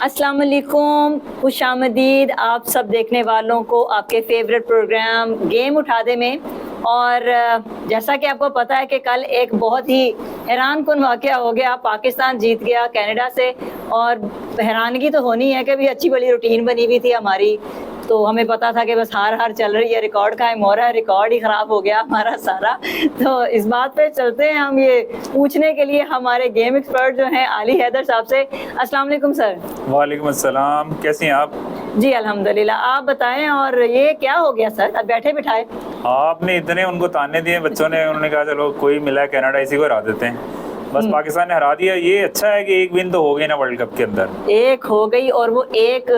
अस्सलाम वालेकुम, खुशामदीद आप सब देखने वालों को आपके फेवरेट प्रोग्राम गेम उठा दे में। और जैसा कि आपको पता है कि कल एक बहुत ही हैरान कुन वाक़या हो गया, पाकिस्तान जीत गया कनाडा से। और हैरानगी तो होनी है कि भी अच्छी बड़ी रूटीन बनी हुई थी हमारी, तो हमें पता था कि बस हार चल रही है, रिकॉर्ड कायम हो रहा है, रिकॉर्ड ही ख़राब हो गया हमारा सारा। तो इस बात पे चलते हैं हम ये पूछने के लिए हमारे गेम एक्सपर्ट जो हैं अली हैदर साहब से। अस्सलाम वालेकुम सर। वालेकुम अस्सलाम, कैसी हैं आप? जी अल्हम्दुलिल्लाह, आप बताएं। और ये क्या हो गया सर, अब बैठे बिठाए? आपने इतने उनको ताने दिए बच्चों ने, उन्होंने कहा चलो कोई मिला है कनाडा, इसी को हरा देते हैं। बस पाकिस्तान ने हरा दिया। ये अच्छा है कि एक विन तो हो गई ना वर्ल्ड कप के अंदर। एक हो गई, और वो एक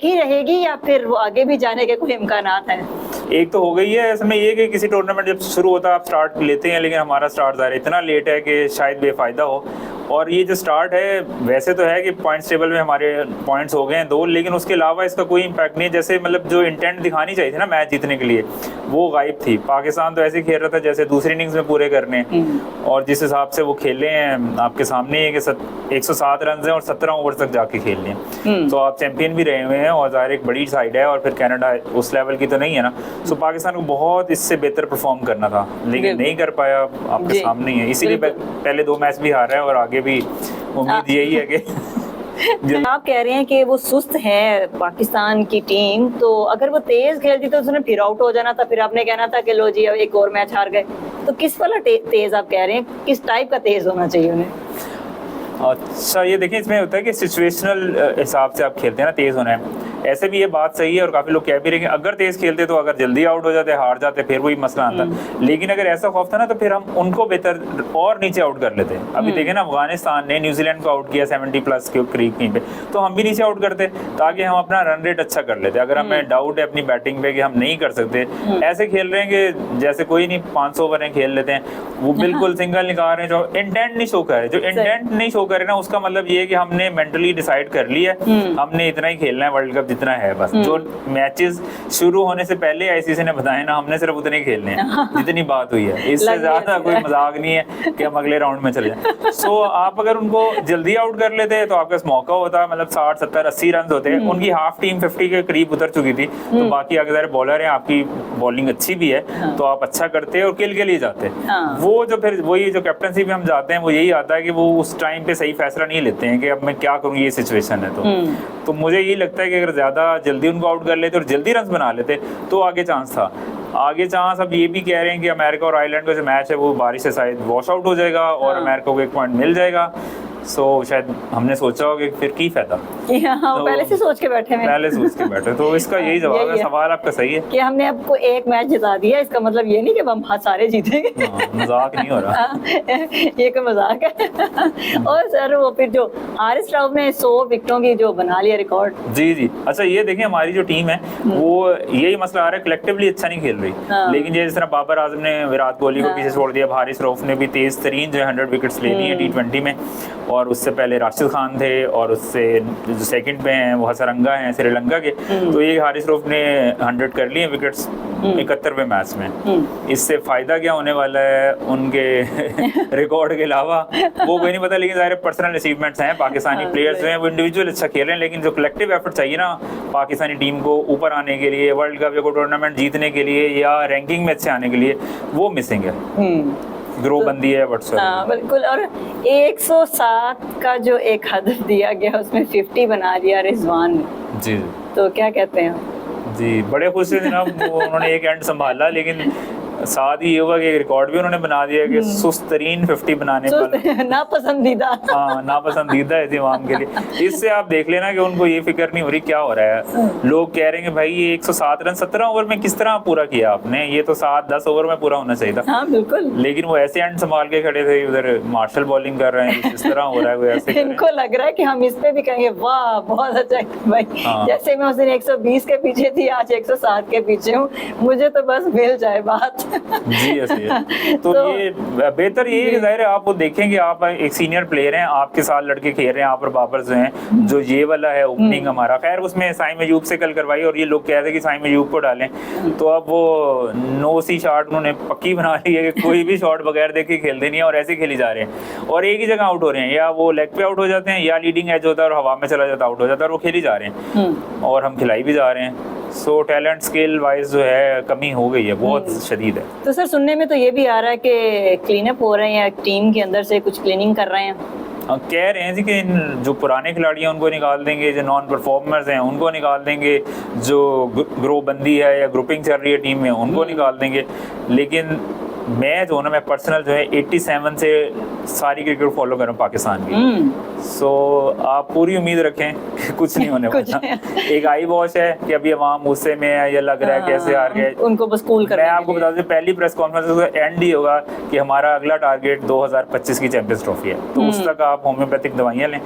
ही रहेगी या फिर वो आगे भी जाने के कोई इम्कानात हैं? एक तो हो गई है। इसमें ये कि किसी टूर्नामेंट जब शुरू होता है आप स्टार्ट लेते हैं, लेकिन हमारा स्टार्ट ज़ाहिर इतना लेट है कि शायद बेफायदा हो। और ये जो स्टार्ट है वैसे तो है कि पॉइंट्स टेबल में हमारे पॉइंट्स हो गए हैं 2, लेकिन उसके अलावा इसका कोई इम्पैक्ट नहीं है। जैसे मतलब जो इंटेंट दिखानी चाहिए थी ना मैच जीतने के लिए, वो गायब थी। पाकिस्तान तो ऐसे ही खेल रहा था जैसे दूसरी इनिंग्स में पूरे करने, और जिस हिसाब से वो खेले हैं आपके सामने है कि 107 रन हैं और 17 ओवर तक जाके खेल लिए, तो आप चैंपियन भी रहे हुए हैं। और ज़ाहिर एक बड़ी साइड है, और फिर कनाडा उस लेवल की तो नहीं है ना, तो पाकिस्तान को बहुत इससे बेहतर परफॉर्म करना था, लेकिन नहीं कर पाया। आपके सामने ही है, इसीलिए पहले 2 मैच भी हारा है और आगे भी उम्मीद यही है कि आप कह रहे हैं कि वो सुस्त है पाकिस्तान की टीम, तो अगर वो तेज खेलती तो उसने फिर आउट हो जाना था, फिर आपने कहना था कि लो जी अब एक और मैच हार गए। तो किस वाला तेज आप कह रहे हैं, किस टाइप का तेज होना चाहिए उन्हें? अच्छा, ये देखिए इसमें होता है कि सिचुएशनल हिसाब से आप खेलते हैं ना, तेज होना है। ऐसे भी ये बात सही है और काफी लोग कह भी रहे हैं अगर तेज खेलते तो अगर जल्दी आउट हो जाते, हार जाते, फिर वही मसला आता। लेकिन अगर ऐसा खौफ था ना तो फिर हम उनको बेहतर और नीचे आउट कर लेते। अभी देखें ना, अफगानिस्तान ने न्यूजीलैंड को आउट किया 70+ के करीब कहीं पे, तो हम भी नीचे आउट करते ताकि हम अपना रन रेट अच्छा कर लेते। अगर हमें डाउट है अपनी बैटिंग पे कि हम नहीं कर सकते, ऐसे खेल रहे हैं कि जैसे कोई नहीं 500 ओवर खेल लेते हैं, वो बिल्कुल सिंगल निकाल रहे हैं, जो इंटेंट नहीं शो करे। जो इंटेंट नहीं शो करे ना, उसका मतलब ये है कि हमने मेंटली डिसाइड कर लिया हमने इतना ही खेलना है वर्ल्ड कप जितना है। बस जो मैचेस शुरू होने से पहले आईसीसी ने बताया ना, हमने सिर्फ उतने ही खेलने हैं जितनी बात हुई है। इससे ज्यादा कोई मजाक नहीं है कि हम अगले राउंड में चले जाएं। सो आप अगर उनको जल्दी आउट कर लेते तो आपके पास मौका होता, मतलब 60, 70, 80 रन होते। उनकी हाफ टीम 50 के करीब उतर चुकी थी, तो बाकी अगर सारे बॉलर हैं, आपकी बॉलिंग अच्छी भी है, तो आप अच्छा करते और किल के लिए जाते। वो जो फिर वही जो कैप्टनसी में हम जाते हैं, वो यही आता है कि वो उस टाइम पे सही फैसला नहीं लेते हैं कि अब मैं क्या करूँ, ये सिचुएशन है। तो मुझे यही लगता है कि अगर ज्यादा जल्दी उनको आउट कर लेते और जल्दी रन बना लेते तो आगे चांस था। आगे चांस अब ये भी कह रहे हैं कि अमेरिका और आयरलैंड का जो मैच है वो बारिश से शायद वॉश आउट हो जाएगा और अमेरिका को 1 पॉइंट मिल जाएगा। सो शायद हमने सोचा होगा कि फिर की फायदा। तो पहले से सोच के बैठे हैं, पहले सोच के बैठे। तो इसका यही जवाब है। सवाल आपका सही है कि हमने आपको 1 मैच जिता दिया, इसका मतलब ये नहीं कि हम सारे जीतेंगे। मजाक नहीं हो रहा ये कोई मजाक है। और सर वो फिर जो हारिस राउफ ने 100 विकेटों की जो बना लिया रिकॉर्ड। जी। अच्छा, ये देखें हमारी जो टीम है वो यही मसला आ रहा है, कलेक्टिवली अच्छा नहीं खेल रही। लेकिन जिस तरह बाबर आजम ने विराट कोहली को पीछे छोड़ दिया, हारिस राउफ ने भी तेज तरीन जो 100 विकेट्स ले ली है T20 में, और उससे पहले राशिद खान थे, और उससे जो सेकंड पे हैं वो हसरंगा हैं श्रीलंका के। तो ये हारिस राउफ ने 100 कर लिए विकेट्स 71वें मैच में। इससे फायदा क्या होने वाला है उनके रिकॉर्ड के अलावा वो कोई नहीं पता, लेकिन ज़ाहिर पर्सनल अचीवमेंट्स हैं। पाकिस्तानी प्लेयर्स जो हैं वो इंडिविजुअल अच्छा खेल रहे हैं, लेकिन जो कलेक्टिव एफर्ट चाहिए ना पाकिस्तानी टीम को ऊपर आने के लिए, वर्ल्ड कप या कोई टूर्नामेंट जीतने के लिए या रैंकिंग में अच्छे आने के लिए, वो मिसिंग है। ग्रो बंदी है व्हाट्सएप। बिल्कुल। और 107 का जो एक हदफ दिया गया उसमें 50 बना दिया रिजवान ने। जी, तो क्या कहते हैं? जी, बड़े खुश थे जनाब। उन्होंने एक एंड संभाला, लेकिन साथ ही ये हुआ कि रिकॉर्ड भी उन्होंने बना दिया कि सुस्त तरीन 50 बनाने वाला। नापसंदीदा। हाँ, नापसंदीदा है इमाम के लिए। इससे आप देख लेना कि उनको ये फिक्र नहीं हो रही क्या हो रहा है। लोग कह रहे हैं भाई ये 107 रन 17 ओवर में किस तरह पूरा किया आपने, ये तो 7-10 ओवर में पूरा होना चाहिए था। हाँ, बिल्कुल। लेकिन वो ऐसे एंड संभाल के खड़े थे, उधर मार्शल बॉलिंग कर रहे हैं, इस तरह हो रहा है वो ऐसे। इनको लग रहा है कि हम इस पे भी कहेंगे वाह बहुत अच्छा भाई। जैसे मैं उस दिन 120 के पीछे थी, आज 107 के पीछे हूँ, मुझे तो बस मिल जाए बात। जी ऐसे है। तो ये बेहतर ये है कि जाहिर है आप वो देखेंगे, आप एक सीनियर प्लेयर हैं, आपके साथ लड़के खेल रहे हैं, आप और बाबर जो हैं, जो ये वाला है ओपनिंग हमारा, खैर उसमें साइम अयूब से कल करवाई और ये लोग कह रहे थे कि साइम अयूब को डालें, तो अब वो नो सी शॉट उन्होंने पक्की बना ली है कि कोई भी शॉट बगैर देखे खेलते नहीं है और ऐसे खेली जा रहे हैं और एक ही जगह आउट हो रहे हैं, या वो लेग पे आउट हो जाते हैं या लीडिंग एज होता है और हवा में चला जाता आउट हो जाता है और वो खेली जा रहे हैं और हम खिलाई भी जा रहे हैं। सो टैलेंट स्किल वाइज जो है कमी हो गई है, बहुत शदीद है। तो सर सुनने में तो ये भी आ रहा है कि क्लीनअप हो रहे हैं या टीम के अंदर से कुछ क्लीनिंग कर रहे हैं। कह रहे हैं जी कि इन जो पुराने खिलाड़ी हैं उनको निकाल देंगे, जो नॉन परफॉर्मर्स हैं उनको निकाल देंगे, जो ग्रो बंदी है या ग्रुपिंग चल रही है टीम में उनको निकाल देंगे। लेकिन मैं जो ना, मैं पर्सनल जो है 87 से सारी क्रिकेट फॉलो कर रहा हूँ पाकिस्तान की। सो आप पूरी उम्मीद रखें कि कुछ नहीं होने वाला। एक आई वॉच है कि अभी अवाम गुस्से में है, ये लग रहा है कैसे हार गए, उनको बस कूल कर। मैं आपको बता दूं पहली प्रेस कॉन्फ्रेंस एंड ही होगा कि हमारा अगला टारगेट 2025 की चैंपियंस ट्रॉफी है, तो उस तक आप होम्योपैथिक दवाइयाँ लें।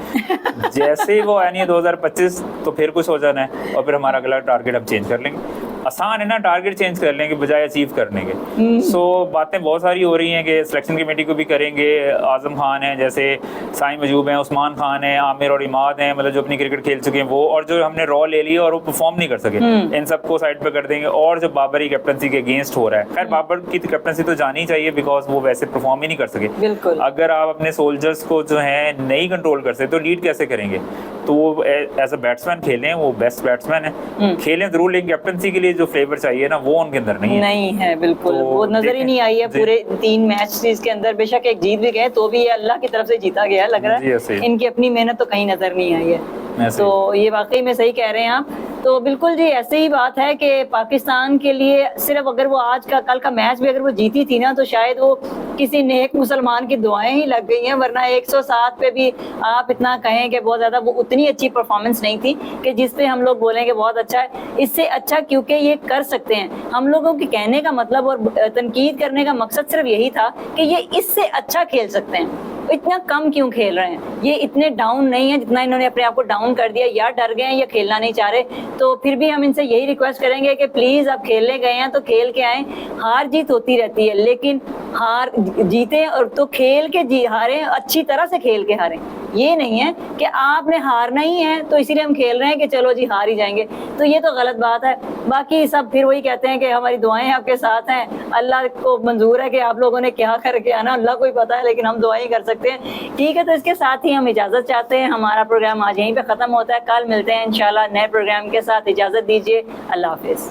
जैसे ही वो आनी है 2025 तो फिर कुछ हो जाना है और फिर हमारा अगला टारगेट हम चेंज कर लेंगे। आसान है ना टारगेट चेंज कर लेंगे बजाय अचीव करने के। सो बातें बहुत सारी हो रही हैं कि सिलेक्शन कमेटी को भी करेंगे, आजम खान है, जैसे साइम अयूब हैं, उस्मान खान है, आमिर और इमाद हैं, मतलब जो अपनी क्रिकेट खेल चुके हैं वो, और जो हमने रॉ ले लिया और वो परफॉर्म नहीं कर सके, इन सबको साइड पे कर देंगे। और जो बाबरी कैप्टनसी के अगेंस्ट हो रहा है, खैर बाबर की कैप्टनसी तो जानी चाहिए बिकॉज वो वैसे परफॉर्म ही नहीं कर सके। बिल्कुल। अगर आप अपने सोल्जर्स को जो है नहीं कंट्रोल कर सकते तो लीड कैसे करेंगे? तो वो एज अ बैट्समैन खेलें, वो बेस्ट बैट्समैन है, खेलें जरूर, लेकिन कैप्टनसी के लिए जो फ्लेवर चाहिए ना वो उनके अंदर नहीं है बिल्कुल। तो वो नजर ही नहीं आई है पूरे 3 मैच सीरीज के अंदर। बेशक एक जीत भी गए तो भी ये अल्लाह की तरफ से जीता गया लग रहा है, इनकी अपनी मेहनत तो कहीं नजर नहीं आई है। तो ये वाकई में सही कह रहे हैं आप। तो बिल्कुल जी ऐसे ही बात है कि पाकिस्तान के लिए सिर्फ अगर वो आज का कल का मैच भी अगर वो जीती थी ना तो शायद वो किसी नेक मुसलमान की दुआएं ही लग गई हैं, वरना 107 पे भी आप इतना कहें कि बहुत ज्यादा वो उतनी अच्छी परफॉर्मेंस नहीं थी कि जिसपे हम लोग बोलें कि बहुत अच्छा है। इससे अच्छा क्योंकि ये कर सकते हैं। हम लोगों के कहने का मतलब और तनकीद करने का मकसद सिर्फ यही था कि ये इससे अच्छा खेल सकते हैं, इतना कम क्यों खेल रहे हैं, ये इतने डाउन नहीं है जितना इन्होंने अपने आप को डाउन कर दिया, या डर गए हैं या खेलना नहीं चाह रहे। तो फिर भी हम इनसे यही रिक्वेस्ट करेंगे कि प्लीज आप खेलने गए हैं तो खेल के आए। हार जीत होती रहती है लेकिन हार जीते और तो खेल के हारे, अच्छी तरह से खेल के हारे। ये नहीं है कि आपने हारना ही है तो इसीलिए हम खेल रहे हैं कि चलो जी हार ही जाएंगे, तो ये तो गलत बात है। बाकी सब फिर वही कहते हैं कि हमारी दुआएं आपके साथ हैं, अल्लाह को मंजूर है कि आप लोगों ने क्या करके आना, अल्लाह को ही पता है, लेकिन हम दुआएं ही कर सकते हैं। ठीक है, तो इसके साथ ही हम इजाजत चाहते हैं। हमारा प्रोग्राम आज यहीं पे खत्म होता है, कल मिलते हैं इंशाल्लाह नए प्रोग्राम के साथ। इजाजत दीजिए, अल्लाह हाफिज।